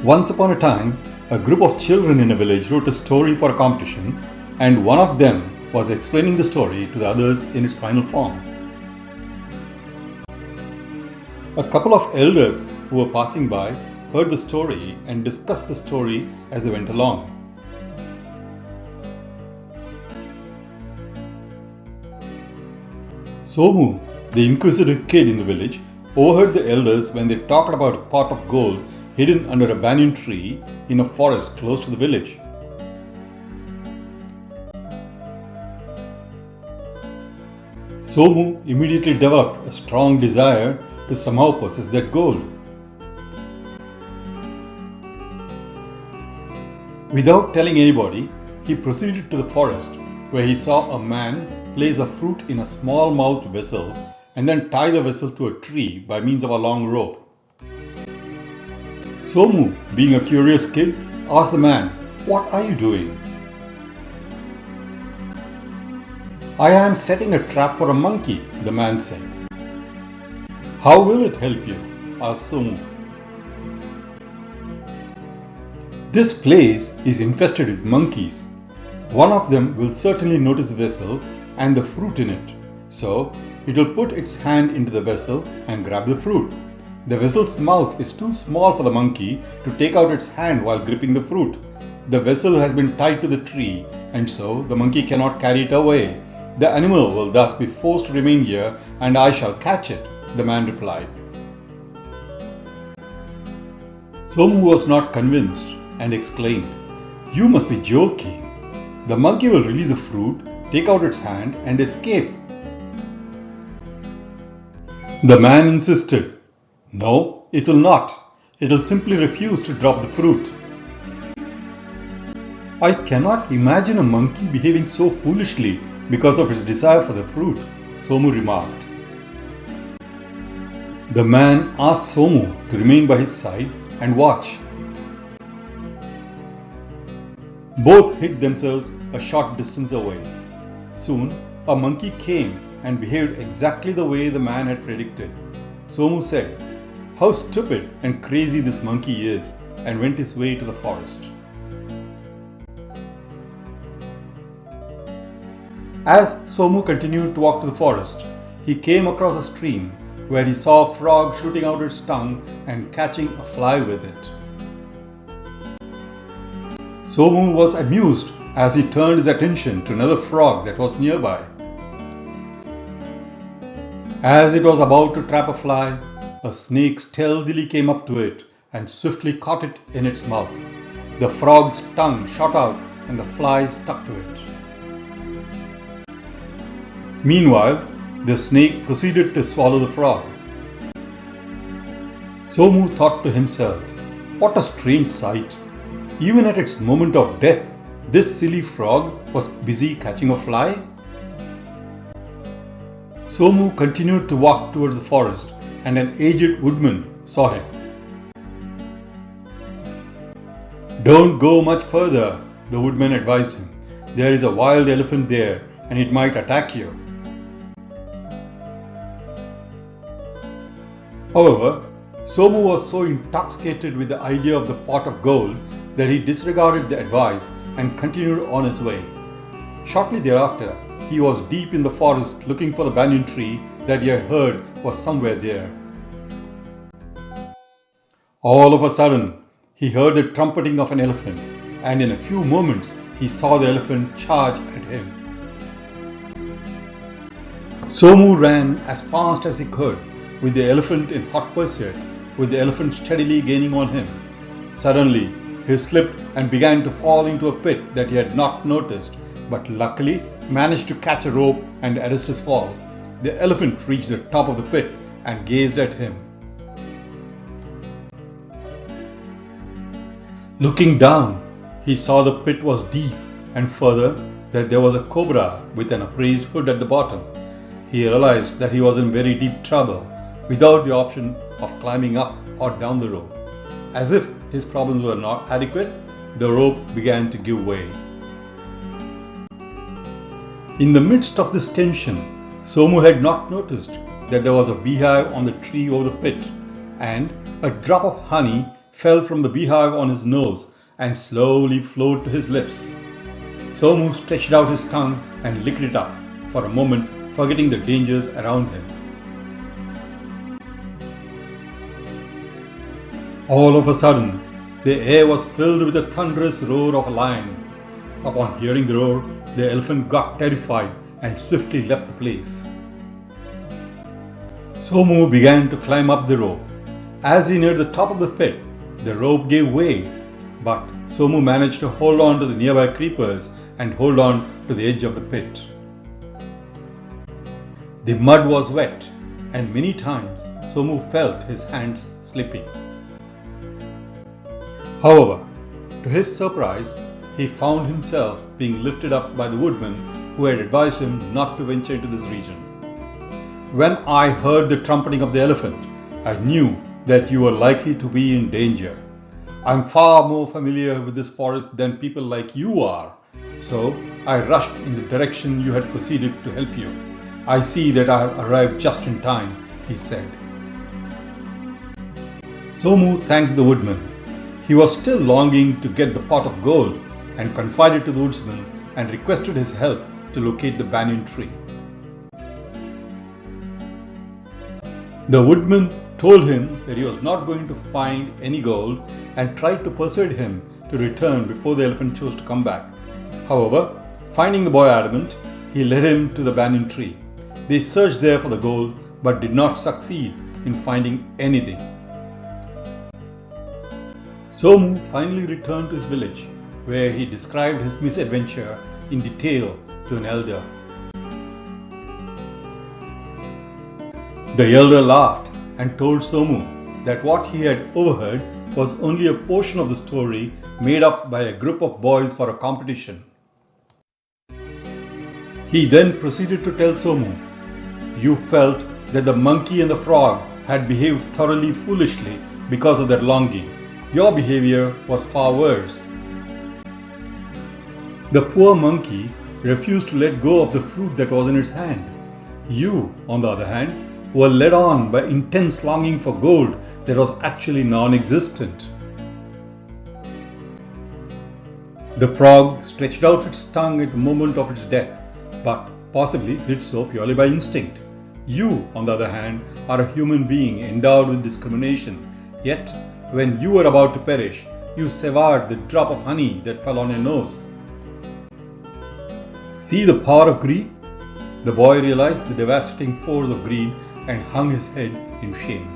Once upon a time, a group of children in a village wrote a story for a competition, and one of them was explaining the story to the others in its final form. A couple of elders who were passing by heard the story and discussed the story as they went along. Somu, the inquisitive kid in the village, overheard the elders when they talked about a pot of gold hidden under a banyan tree in a forest close to the village. Somu immediately developed a strong desire to somehow possess that gold. Without telling anybody, he proceeded to the forest where he saw a man place a fruit in a small-mouthed vessel and then tie the vessel to a tree by means of a long rope. Somu, being a curious kid, asked the man, "What are you doing?" "I am setting a trap for a monkey," the man said. "How will it help you?" asked Somu. "This place is infested with monkeys. One of them will certainly notice the vessel and the fruit in it, so it will put its hand into the vessel and grab the fruit. The vessel's mouth is too small for the monkey to take out its hand while gripping the fruit. The vessel has been tied to the tree, and so the monkey cannot carry it away. The animal will thus be forced to remain here, and I shall catch it," the man replied. Somu was not convinced and exclaimed, "You must be joking. The monkey will release the fruit, take out its hand, and escape." The man insisted, "No, it will not. It will simply refuse to drop the fruit." "I cannot imagine a monkey behaving so foolishly because of its desire for the fruit," Somu remarked. The man asked Somu to remain by his side and watch. Both hid themselves a short distance away. Soon, a monkey came and behaved exactly the way the man had predicted. Somu said, "How stupid and crazy this monkey is," and went his way to the forest. As Somu continued to walk to the forest, he came across a stream where he saw a frog shooting out its tongue and catching a fly with it. Somu was amused as he turned his attention to another frog that was nearby. As it was about to trap a fly, a snake stealthily came up to it and swiftly caught it in its mouth. The frog's tongue shot out and the fly stuck to it. Meanwhile, the snake proceeded to swallow the frog. Somu thought to himself, "What a strange sight! Even at its moment of death, this silly frog was busy catching a fly." Somu continued to walk towards the forest, and an aged woodman saw him. "Don't go much further," the woodman advised him. "There is a wild elephant there, and it might attack you." However, Somu was so intoxicated with the idea of the pot of gold that he disregarded the advice and continued on his way. Shortly thereafter, he was deep in the forest looking for the banyan tree that he had heard was somewhere there. All of a sudden, he heard the trumpeting of an elephant, and in a few moments, he saw the elephant charge at him. Somu ran as fast as he could, with the elephant in hot pursuit, with the elephant steadily gaining on him. Suddenly, he slipped and began to fall into a pit that he had not noticed, but luckily managed to catch a rope and arrest his fall. The elephant reached the top of the pit and gazed at him. Looking down, he saw the pit was deep, and further that there was a cobra with an upraised hood at the bottom. He realized that he was in very deep trouble, without the option of climbing up or down the rope. As if his problems were not adequate, the rope began to give way. In the midst of this tension, Somu had not noticed that there was a beehive on the tree over the pit, and a drop of honey fell from the beehive on his nose and slowly flowed to his lips. Somu stretched out his tongue and licked it up, for a moment forgetting the dangers around him. All of a sudden, the air was filled with the thunderous roar of a lion. Upon hearing the roar, the elephant got terrified and swiftly left the place. Somu began to climb up the rope. As he neared the top of the pit, the rope gave way, but Somu managed to hold on to the nearby creepers and hold on to the edge of the pit. The mud was wet, and many times Somu felt his hands slipping. However, to his surprise, he found himself being lifted up by the woodman who had advised him not to venture into this region. When I heard the trumpeting of the elephant, I knew that you were likely to be in danger. I'm far more familiar with this forest than people like you are, so I rushed in the direction you had proceeded to help you. I see that I have arrived just in time, he said. Somu thanked the woodman. He was still longing to get the pot of gold and confided to the woodsman and requested his help to locate the banyan tree. The woodman told him that he was not going to find any gold and tried to persuade him to return before the elephant chose to come back. However, finding the boy adamant, he led him to the banyan tree. They searched there for the gold but did not succeed in finding anything. Somu finally returned to his village, where he described his misadventure in detail to an elder. The elder laughed and told Somu that what he had overheard was only a portion of the story made up by a group of boys for a competition. He then proceeded to tell Somu, "You felt that the monkey and the frog had behaved thoroughly foolishly because of their longing. Your behavior was far worse. The poor monkey refused to let go of the fruit that was in its hand. You, on the other hand, were led on by intense longing for gold that was actually non-existent." The frog stretched out its tongue at the moment of its death, but possibly did so purely by instinct. You, on the other hand, are a human being endowed with discrimination, yet when you were about to perish, you severed the drop of honey that fell on your nose. See the power of greed? The boy realized the devastating force of greed and hung his head in shame.